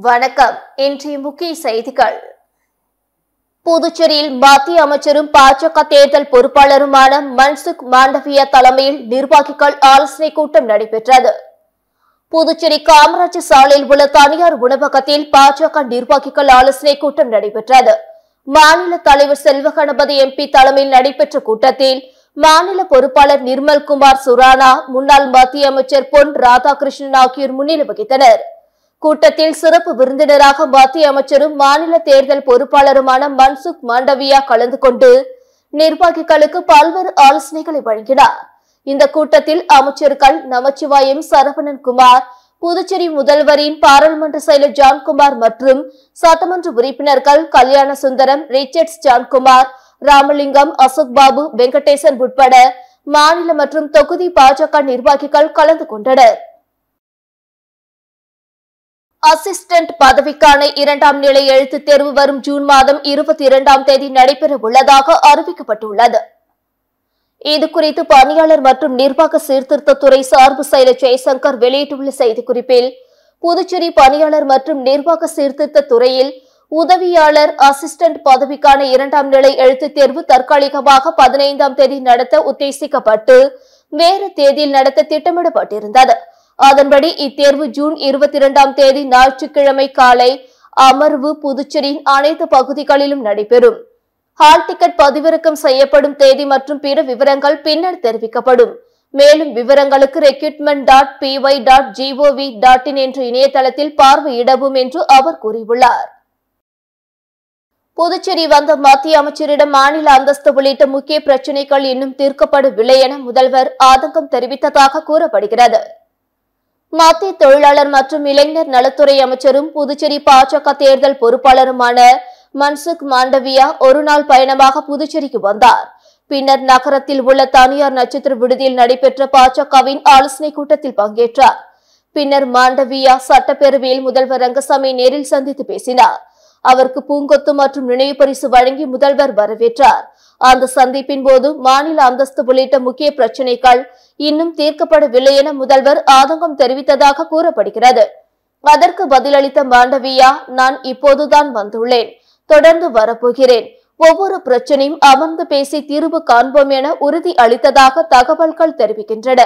வணக்கம். இன்றைய முக்கிய செய்திகள். புதுச்சேரியில் மத்திய அமைச்சரும் பாஜக தேர்தல் பொறுப்பாளருமான மன்சுக் மாண்டவியா தலைமையில் நிர்வாகிகள் ஆலோசனை கூட்டம் நடைபெற்றது. புதுச்சேரி காமராஜர் சாலையில் உள்ள தனியார் உணவகத்தில் பாஜக நிர்வாகிகள் ஆலோசனை கூட்டம் நடைபெற்றது. மாநில தலைவர் செல்வகணபதி எம்பி தலைமையில் நடைபெற்ற கூட்டத்தில் மாநில பொறுப்பாளர் நிர்மல்குமார் சுரானா, முன்னாள் மத்திய அமைச்சர் பொன் ராதாகிருஷ்ணன் ஆகியோர் முன்னிலை வகித்தனர். கூட்டத்தில் சிறப்பு விருந்தினராக மத்திய அமைச்சரும் மாநில தேர்தல் பொறுப்பாளருமான மன்சுக் மாண்டவியா கலந்து கொண்டு நிர்வாகிகளுக்கு பல்வேறு ஆலோசனைகளை வழங்கினார். இந்த கூட்டத்தில் அமைச்சர்கள் நமச்சிவாயம், சரவணன் குமார், புதுச்சேரி முதல்வரின் பாராளுமன்ற செயலர் ஜான்குமார் மற்றும் சட்டமன்ற உறுப்பினர்கள் கல்யாண சுந்தரம், ரிச்சர்ட்ஸ் ஜான்குமார், ராமலிங்கம், அசோக் பாபு, வெங்கடேசன் உட்பட மாநில மற்றும் தொகுதி பாஜக நிர்வாகிகள் கலந்து கொண்டனர். அசிஸ்டன்ட் பதவிக்கான 2ஆம் நிலை எழுத்துத் தேர்வு வரும் ஜூன் மாதம் 22ஆம் தேதி நடைபெற உள்ளதாக அறிவிக்கப்பட்டுள்ளது. இதுகுறித்து பணியாளர் மற்றும் நிர்வாக சீர்திருத்தத்துறை சார்பு செயலர் ஜெய்சங்கர் வெளியிட்டுள்ள செய்திக்குறிப்பில், புதுச்சேரி பணியாளர் மற்றும் நிர்வாக சீர்திருத்த துறையில் உதவியாளர் அசிஸ்டன்ட் பதவிக்கான 2ஆம் நிலை எழுத்துத் தேர்வு தற்காலிகமாக 15ஆம் தேதி நடத்த உத்தேசிக்கப்பட்டு வேறு தேதியில் நடத்த திட்டமிடப்பட்டிருந்தது. அதன்படி இத்தேர்வு ஜூன் 22ஆம் தேதி ஞாயிற்றுக்கிழமை காலை அமர்வு புதுச்சேரியின் அனைத்து பகுதிகளிலும் நடைபெறும். ஹால் டிக்கெட் பதிவிறக்கம் செய்யப்படும் தேதி மற்றும் பிற விவரங்கள் பின்னர் தெரிவிக்கப்படும். மேலும் விவரங்களுக்கு recruitment.py.gov.in என்ற இணையதளத்தில் பார்வையிடவும் என்று அவர் கூறியுள்ளார். புதுச்சேரி வந்த மத்திய அமைச்சரிடம் மாநில அந்தஸ்து உள்ளிட்ட முக்கிய பிரச்சினைகள் இன்னும் தீர்க்கப்படவில்லை என முதல்வர் ஆதங்கம் தெரிவித்ததாக கூறப்படுகிறது. மத்திய தொழிலாளர் மற்றும் இளைஞர் நலத்துறை அமைச்சரும் புதுச்சேரி பாஜக தேர்தல் பொறுப்பாளருமான மன்சுக் மாண்டவியா ஒரு நாள் பயணமாக புதுச்சேரிக்கு வந்தார். பின்னர் நகரத்தில் உள்ள தனியார் நட்சத்திர விடுதியில் நடைபெற்ற பாஜகவின் ஆலோசனை கூட்டத்தில் பங்கேற்றார். பின்னர் மாண்டவியா சட்டப்பேரவையில் முதல்வர் ரங்கசாமி நேரில் சந்தித்து பேசினார். அவருக்கு பூங்கொத்து மற்றும் நினைவு பரிசு வழங்கி முதல்வர் வரவேற்றார். அந்த சந்திப்பின் போது மாநில அந்தஸ்து உள்ளிட்ட முக்கிய பிரச்சினைகள் இன்னும் தீர்க்கப்படவில்லை என முதல்வர் ஆதங்கம் தெரிவித்ததாக கூறப்படுகிறது. அதற்கு பதிலளித்த மாண்டவியா, நான் இப்போதுதான் வந்துள்ளேன், தொடர்ந்து வரப்போகிறேன், ஒவ்வொரு பிரச்சனையும் அமர்ந்து பேசி தீர்வு காண்போம் என உறுதி அளித்ததாக தகவல்கள் தெரிவிக்கின்றன.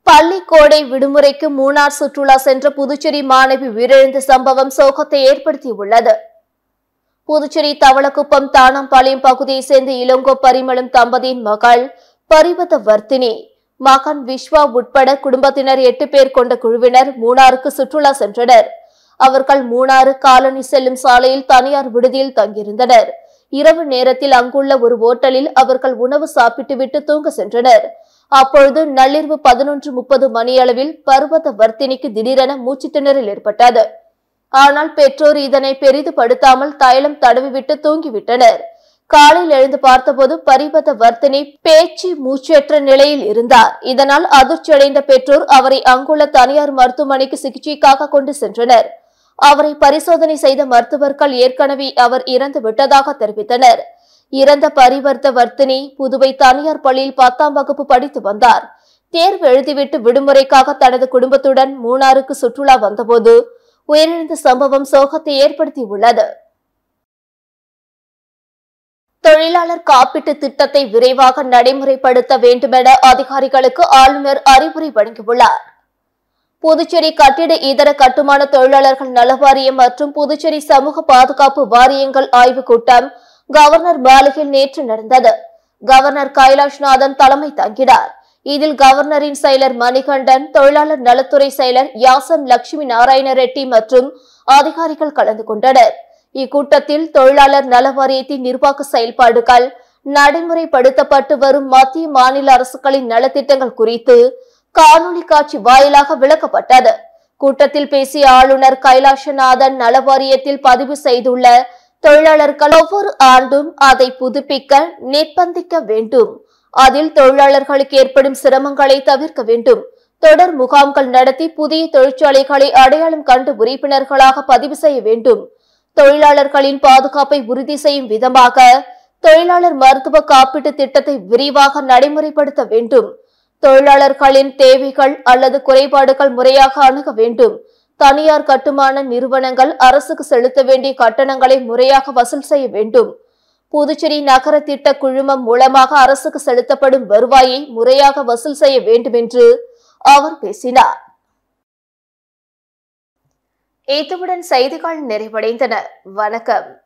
பள்ளி கோடை விடுமுறைக்கு மூணார் சுற்றுலா சென்ற புதுச்சேரி மாணவி உயிரிழந்த சம்பவம் சோகத்தை ஏற்படுத்தியுள்ளது. புதுச்சேரி தவளக்குப்பம் தானாம்பாளையம் பகுதியை சேர்ந்த இளங்கோ பரிமளம் தம்பதியின் மகள் பரிவத வர்த்தினி, மகன் விஸ்வா உட்பட குடும்பத்தினர் 8 பேர் கொண்ட குழுவினர் மூணாருக்கு சுற்றுலா சென்றனர். அவர்கள் மூணாறு காலனி செல்லும் சாலையில் தனியார் விடுதியில் தங்கியிருந்தனர். இரவு நேரத்தில் அங்குள்ள ஒரு ஓட்டலில் அவர்கள் உணவு சாப்பிட்டுவிட்டு தூங்க சென்றனர். அப்பொழுது நள்ளிரவு 11:30 மணியளவில் பர்வத வர்த்தினிக்கு திடீரென மூச்சு திணறல் ஏற்பட்டது. ஆனால் பெற்றோர் இதனை பெரிதுபடுத்தாமல் தைலம் தடவிவிட்டு தூங்கிவிட்டனர். காலையில் எழுந்து பார்த்தபோது பரிவத வர்த்தினி பேச்சு மூச்சற்ற நிலையில் இருந்தார். இதனால் அதிர்ச்சியடைந்த பெற்றோர் அவரை அங்குள்ள தனியார் மருத்துவமனைக்கு சிகிச்சைக்காக கொண்டு சென்றனர். அவரை பரிசோதனை செய்த மருத்துவர்கள் ஏற்கனவே அவர் இறந்து விட்டதாக தெரிவித்தனர். இறந்த பரிவர்த்த வர்த்தினி புதுவை தனியார் பள்ளியில் 10ஆம் வகுப்பு படித்து வந்தார். தேர்வு எழுதிவிட்டு விடுமுறைக்காக தனது குடும்பத்துடன் மூணாருக்கு சுற்றுலா வந்தபோது உயிரிழந்த சம்பவம் சோகத்தை ஏற்படுத்தியுள்ளது. தொழிலாளர் காப்பீட்டு திட்டத்தை விரைவாக நடைமுறைப்படுத்த வேண்டுமென அதிகாரிகளுக்கு ஆளுநர் அறிவுரை வழங்கியுள்ளார். புதுச்சேரி கட்டிட இதர கட்டுமான தொழிலாளர்கள் நலவாரியம் மற்றும் புதுச்சேரி சமூக பாதுகாப்பு வாரியங்கள் ஆய்வுக் கூட்டம் கவர்னர் மாளிகையில் நேற்று நடந்தது. கவர்னர் கைலாஷ்நாதன் தலைமை தாங்கினார். இதில் கவர்னரின் செயலர் மணிகண்டன், தொழிலாளர் நலத்துறை செயலர் யாசம் லட்சுமி நாராயண ரெட்டி மற்றும் அதிகாரிகள் கலந்து கொண்டனர். இக்கூட்டத்தில் தொழிலாளர் நல வாரியத்தின் நிர்வாக செயல்பாடுகள், நடைமுறைப்படுத்தப்பட்டு வரும் மத்திய மாநில அரசுகளின் நலத்திட்டங்கள் குறித்து காணொலி காட்சி வாயிலாக விளக்கப்பட்டது. கூட்டத்தில் பேசிய ஆளுநர் கைலாசநாதன், நல வாரியத்தில் பதிவு செய்துள்ள தொழிலாளர்கள் ஒவ்வொரு ஆண்டும் அதை புதுப்பிக்க நிர்பந்திக்க வேண்டும். அதில் தொழிலாளர்களுக்கு ஏற்படும் சிரமங்களை தவிர்க்க வேண்டும். தொடர் முகாம்கள் நடத்தி புதிய தொழிற்சாலைகளை அடையாளம் கண்டு உறுப்பினர்களாக பதிவு செய்ய வேண்டும். தொழிலாளர்களின் பாதுகாப்பை உறுதி செய்யும் விதமாக தொழிலாளர் மருத்துவ காப்பீட்டு திட்டத்தை விரிவாக நடைமுறைப்படுத்த வேண்டும். தொழிலாளர்களின் தேவைகள் அல்லது குறைபாடுகள் முறையாக அணுக வேண்டும். தனியார் கட்டுமான நிறுவனங்கள் அரசுக்கு செலுத்த வேண்டிய கட்டணங்களை முறையாக வசூல் செய்ய வேண்டும். புதுச்சேரி நகர திட்ட குழுமம் மூலமாக அரசுக்கு செலுத்தப்படும் வருவாயை முறையாக வசூல் செய்ய வேண்டும் என்று அவர் பேசினார். இத்துடன் செய்திகள் நிறைவடைந்தன. வணக்கம்.